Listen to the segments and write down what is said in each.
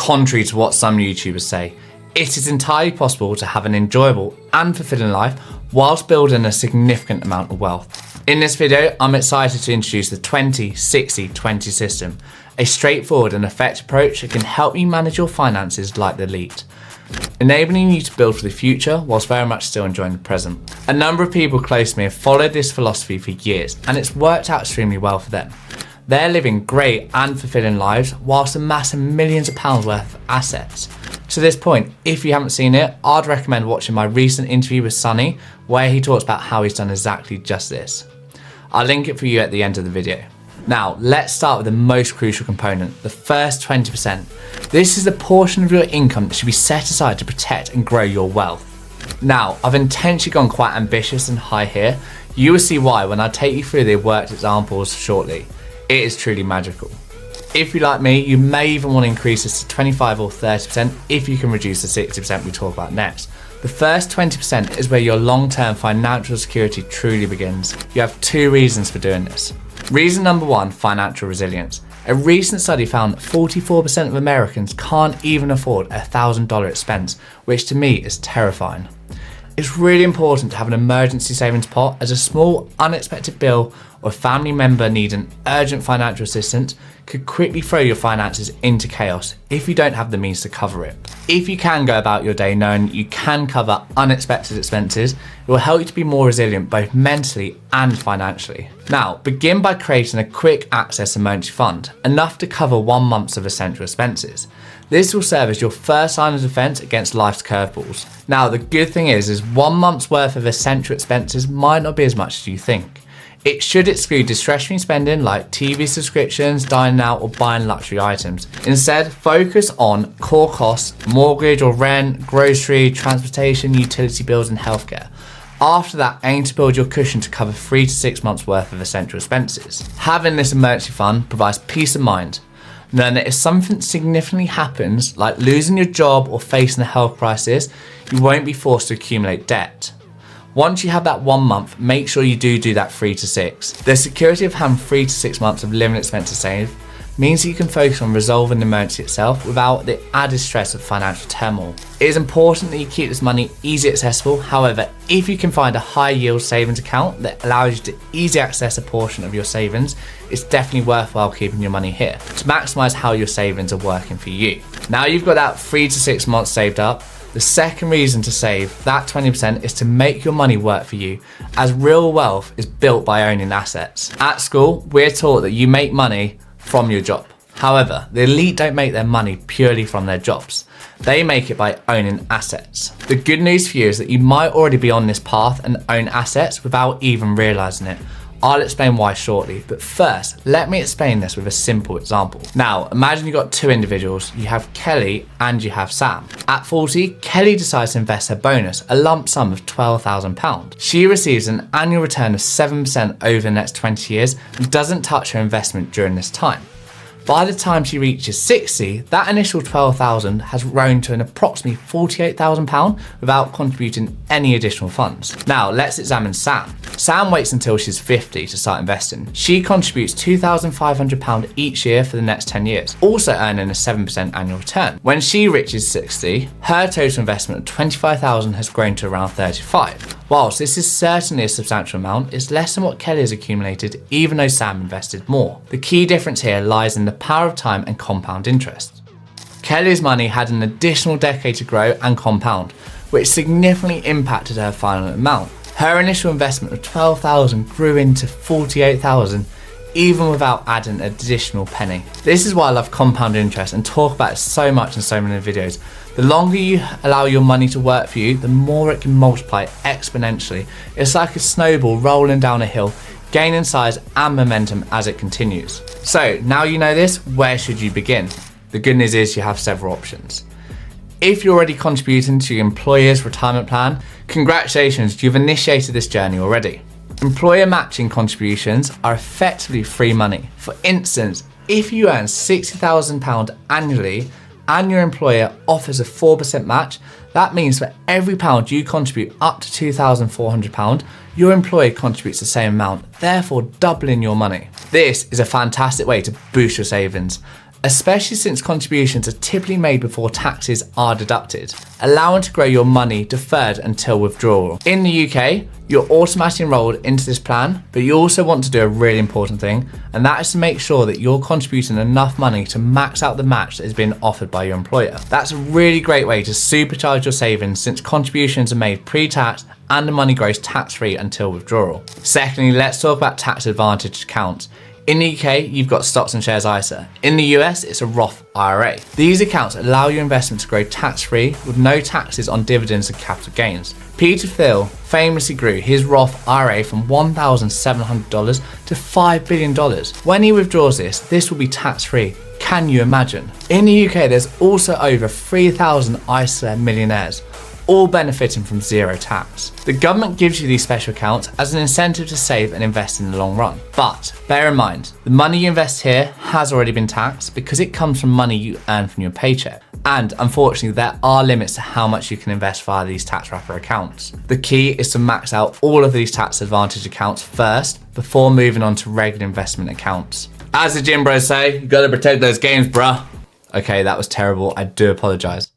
Contrary to what some YouTubers say, it is entirely possible to have an enjoyable and fulfilling life whilst building a significant amount of wealth. In this video, I'm excited to introduce the 20-60-20 system, a straightforward and effective approach that can help you manage your finances like the elite, enabling you to build for the future whilst very much still enjoying the present. A number of people close to me have followed this philosophy for years, and it's worked out extremely well for them. They're living great and fulfilling lives whilst amassing millions of pounds worth of assets. To this point, if you haven't seen it, I'd recommend watching my recent interview with Sonny, where he talks about how he's done exactly just this. I'll link it for you at the end of the video. Now, let's start with the most crucial component, the first 20%. This is the portion of your income that should be set aside to protect and grow your wealth. Now, I've intentionally gone quite ambitious and high here. You will see why when I take you through the worked examples shortly. It is truly magical. If you're like me, you may even want to increase this to 25 or 30% if you can reduce the 60% we talk about next. The first 20% is where your long-term financial security truly begins. You have two reasons for doing this. Reason number one, financial resilience. A recent study found that 44% of Americans can't even afford a $1,000 expense, which to me is terrifying. It's really important to have an emergency savings pot, as a small unexpected bill or a family member needing urgent financial assistance could quickly throw your finances into chaos if you don't have the means to cover it. If you can go about your day knowing you can cover unexpected expenses, it will help you to be more resilient both mentally and financially. Now, begin by creating a quick access emergency fund, enough to cover 1 month of essential expenses. This will serve as your first line of defense against life's curveballs. Now, the good thing is 1 month's worth of essential expenses might not be as much as you think. It should exclude discretionary spending like TV subscriptions, dining out, or buying luxury items. Instead, focus on core costs, mortgage or rent, grocery, transportation, utility bills, and healthcare. After that, aim to build your cushion to cover 3 to 6 months worth of essential expenses. Having this emergency fund provides peace of mind, knowing that if something significantly happens, like losing your job or facing a health crisis, you won't be forced to accumulate debt. Once you have that 1 month, make sure you do that 3 to 6. The security of having 3 to 6 months of living expenses saved means that you can focus on resolving the emergency itself without the added stress of financial turmoil. It is important that you keep this money easy accessible. However, if you can find a high yield savings account that allows you to easily access a portion of your savings, it's definitely worthwhile keeping your money here to maximize how your savings are working for you. Now you've got that 3 to 6 months saved up. The second reason to save that 20% is to make your money work for you, as real wealth is built by owning assets. At school, we're taught that you make money from your job. However, the elite don't make their money purely from their jobs. They make it by owning assets. The good news for you is that you might already be on this path and own assets without even realizing it. I'll explain why shortly, but first, let me explain this with a simple example. Now, imagine you've got two individuals. You have Kelly and you have Sam. At 40, Kelly decides to invest her bonus, a lump sum of £12,000. She receives an annual return of 7% over the next 20 years and doesn't touch her investment during this time. By the time she reaches 60, that initial £12,000 has grown to an approximately £48,000 without contributing any additional funds. Now let's examine Sam. Sam waits until she's 50 to start investing. She contributes £2,500 each year for the next 10 years, also earning a 7% annual return. When she reaches 60, her total investment of £25,000 has grown to around £35,000. Whilst this is certainly a substantial amount, it's less than what Kelly has accumulated, even though Sam invested more. The key difference here lies in the power of time and compound interest. Kelly's money had an additional decade to grow and compound, which significantly impacted her final amount. Her initial investment of £12,000 grew into £48,000, even without adding an additional penny. This is why I love compound interest and talk about it so much in so many videos. The longer you allow your money to work for you, the more it can multiply exponentially. It's like a snowball rolling down a hill, gaining size and momentum as it continues. So now you know this, where should you begin? The good news is you have several options. If you're already contributing to your employer's retirement plan, congratulations, you've initiated this journey already. Employer matching contributions are effectively free money. For instance, if you earn £60,000 annually and your employer offers a 4% match, that means for every pound you contribute up to £2,400, your employer contributes the same amount, therefore doubling your money. This is a fantastic way to boost your savings. especially since contributions are typically made before taxes are deducted, allowing to grow your money deferred until withdrawal. In the UK, you're automatically enrolled into this plan, but you also want to do a really important thing, and that is to make sure that you're contributing enough money to max out the match that is being offered by your employer. That's a really great way to supercharge your savings since contributions are made pre-tax and the money grows tax-free until withdrawal. Secondly, let's talk about tax advantage accounts. In the UK, you've got stocks and shares ISA. In the US, it's a Roth IRA. These accounts allow your investment to grow tax-free with no taxes on dividends and capital gains. Peter Thiel famously grew his Roth IRA from $1,700 to $5 billion. When he withdraws this will be tax-free. Can you imagine? In the UK, there's also over 3,000 ISA millionaires, all benefiting from zero tax. The government gives you these special accounts as an incentive to save and invest in the long run. But bear in mind, the money you invest here has already been taxed because it comes from money you earn from your paycheck. And unfortunately, there are limits to how much you can invest via these tax wrapper accounts. The key is to max out all of these tax advantage accounts first before moving on to regular investment accounts. As the gym bros say, you gotta protect those gains, bruh. Okay, that was terrible. I do apologize.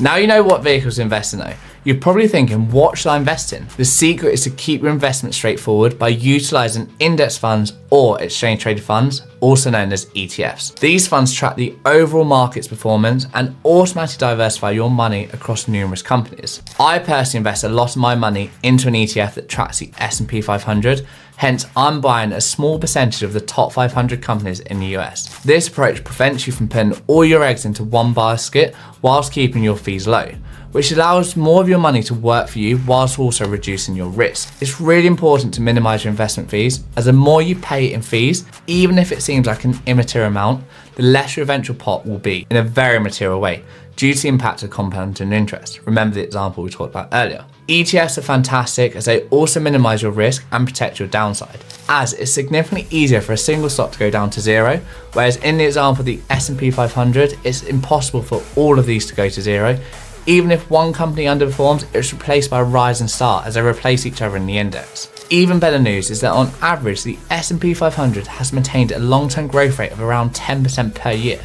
Now you know what vehicles to invest in though, you're probably thinking, what should I invest in? The secret is to keep your investment straightforward by utilizing index funds or exchange traded funds, also known as ETFs. These funds track the overall market's performance and automatically diversify your money across numerous companies. I personally invest a lot of my money into an ETF that tracks the S&P 500. Hence, I'm buying a small percentage of the top 500 companies in the US. This approach prevents you from putting all your eggs into one basket whilst keeping your fees low, which allows more of your money to work for you whilst also reducing your risk. It's really important to minimize your investment fees, as the more you pay in fees, even if it seems like an immaterial amount, the less your eventual pot will be in a very material way due to the impact of compounding interest. Remember the example we talked about earlier. ETFs are fantastic as they also minimize your risk and protect your downside, as it's significantly easier for a single stock to go down to zero, whereas in the example of the S&P 500, it's impossible for all of these to go to zero. Even if one company underperforms, it's replaced by a rising star as they replace each other in the index. Even better news is that on average, the S&P 500 has maintained a long-term growth rate of around 10% per year.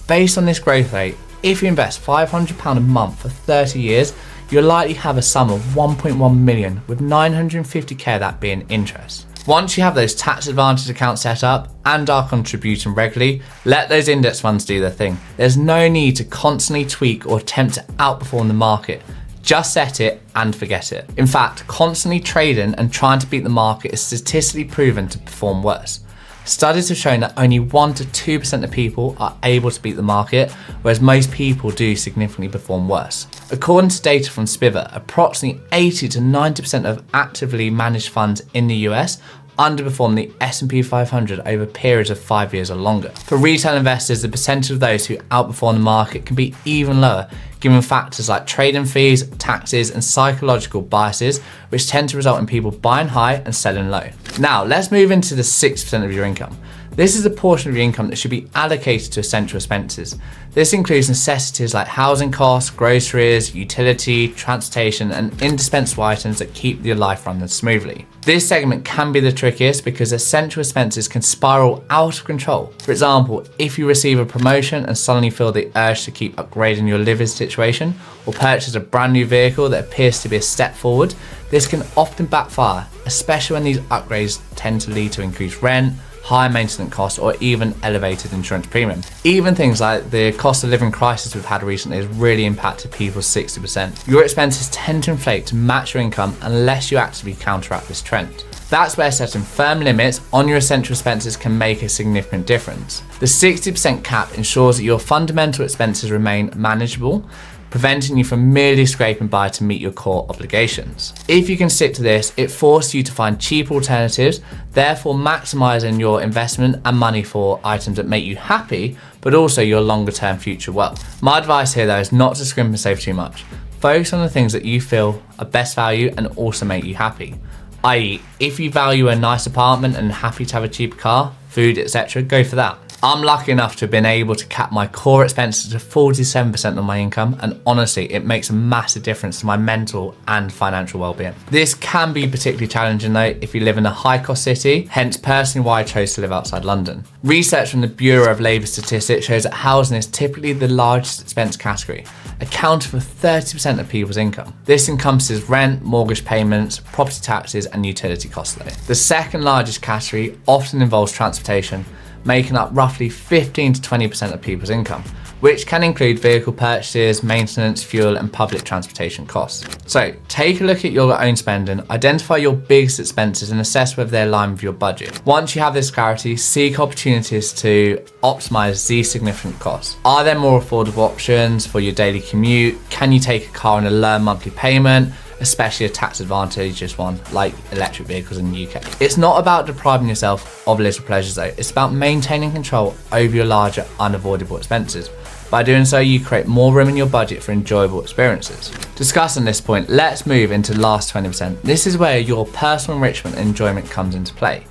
Based on this growth rate, if you invest £500 a month for 30 years, you'll likely have a sum of 1.1 million, with 950k of that being interest. Once you have those tax advantage accounts set up and are contributing regularly, let those index funds do their thing. There's no need to constantly tweak or attempt to outperform the market. Just set it and forget it. In fact, constantly trading and trying to beat the market is statistically proven to perform worse. Studies have shown that only 1 to 2% of people are able to beat the market, whereas most people do significantly perform worse. According to data from Spiver, approximately 80 to 90% of actively managed funds in the US underperform the S&P 500 over periods of 5 years or longer. For retail investors, the percentage of those who outperform the market can be even lower, given factors like trading fees, taxes, and psychological biases, which tend to result in people buying high and selling low. Now, let's move into the 6% of your income. This is a portion of your income that should be allocated to essential expenses. This includes necessities like housing costs, groceries, utility, transportation, and indispensable items that keep your life running smoothly. This segment can be the trickiest because essential expenses can spiral out of control. For example, if you receive a promotion and suddenly feel the urge to keep upgrading your living situation, or purchase a brand new vehicle that appears to be a step forward, this can often backfire, especially when these upgrades tend to lead to increased rent, higher maintenance costs, or even elevated insurance premium. Even things like the cost of living crisis we've had recently has really impacted people's 60%. Your expenses tend to inflate to match your income unless you actively counteract this trend. That's where setting firm limits on your essential expenses can make a significant difference. The 60% cap ensures that your fundamental expenses remain manageable, preventing you from merely scraping by to meet your core obligations. If you can stick to this, it forces you to find cheap alternatives, therefore maximizing your investment and money for items that make you happy, but also your longer term future wealth. My advice here though is not to scrimp and save too much. Focus on the things that you feel are best value and also make you happy. i.e., if you value a nice apartment and happy to have a cheaper car, food, etc., go for that. I'm lucky enough to have been able to cap my core expenses to 47% of my income, and honestly, it makes a massive difference to my mental and financial well-being. This can be particularly challenging though if you live in a high-cost city, hence personally why I chose to live outside London. Research from the Bureau of Labour Statistics shows that housing is typically the largest expense category, accounting for 30% of people's income. This encompasses rent, mortgage payments, property taxes, and utility costs though. The second largest category often involves transportation, making up roughly 15 to 20% of people's income, which can include vehicle purchases, maintenance, fuel, and public transportation costs. So take a look at your own spending, identify your biggest expenses, and assess whether they align with your budget. Once you have this clarity, seek opportunities to optimize these significant costs. Are there more affordable options for your daily commute? Can you take a car on a low monthly payment, especially a tax advantageous one like electric vehicles in the UK? It's not about depriving yourself of little pleasures though, it's about maintaining control over your larger unavoidable expenses. By doing so, you create more room in your budget for enjoyable experiences. Discussing this point, let's move into the last 20%. This is where your personal enrichment and enjoyment comes into play.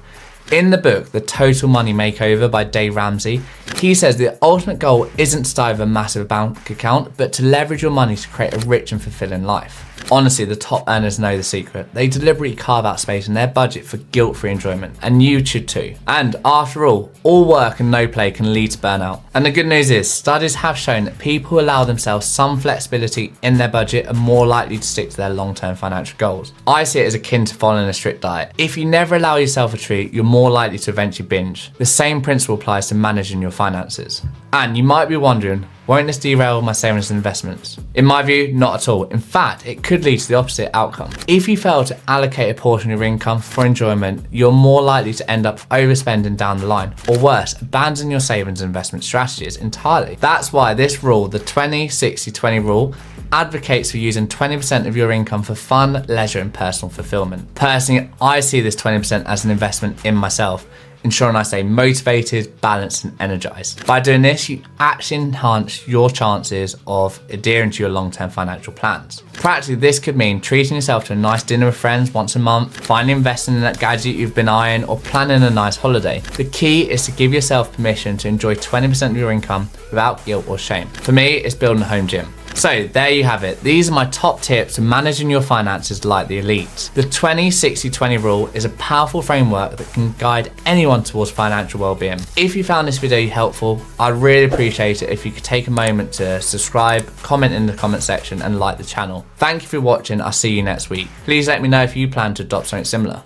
In the book, The Total Money Makeover by Dave Ramsey, he says the ultimate goal isn't to dive a massive bank account, but to leverage your money to create a rich and fulfilling life. Honestly, the top earners know the secret. They deliberately carve out space in their budget for guilt-free enjoyment, and you should too. And after all work and no play can lead to burnout. And the good news is, studies have shown that people who allow themselves some flexibility in their budget are more likely to stick to their long-term financial goals. I see it as akin to following a strict diet. If you never allow yourself a treat, you're more likely to eventually binge. The same principle applies to managing your finances. And you might be wondering, won't this derail my savings and investments? In my view, not at all. In fact, it could lead to the opposite outcome. If you fail to allocate a portion of your income for enjoyment, you're more likely to end up overspending down the line, or worse, abandon your savings and investment strategies entirely. That's why this rule, the 20-60-20 rule, advocates for using 20% of your income for fun, leisure, and personal fulfillment. Personally, I see this 20% as an investment in myself, ensuring I stay motivated, balanced, and energized. By doing this, you actually enhance your chances of adhering to your long-term financial plans. Practically, this could mean treating yourself to a nice dinner with friends once a month, finally investing in that gadget you've been eyeing, or planning a nice holiday. The key is to give yourself permission to enjoy 20% of your income without guilt or shame. For me, it's building a home gym. So there you have it. These are my top tips to managing your finances like the elites. The 20-60-20 rule is a powerful framework that can guide anyone towards financial well-being. If you found this video helpful, I'd really appreciate it if you could take a moment to subscribe, comment in the comment section, and like the channel. Thank you for watching. I'll see you next week. Please let me know if you plan to adopt something similar.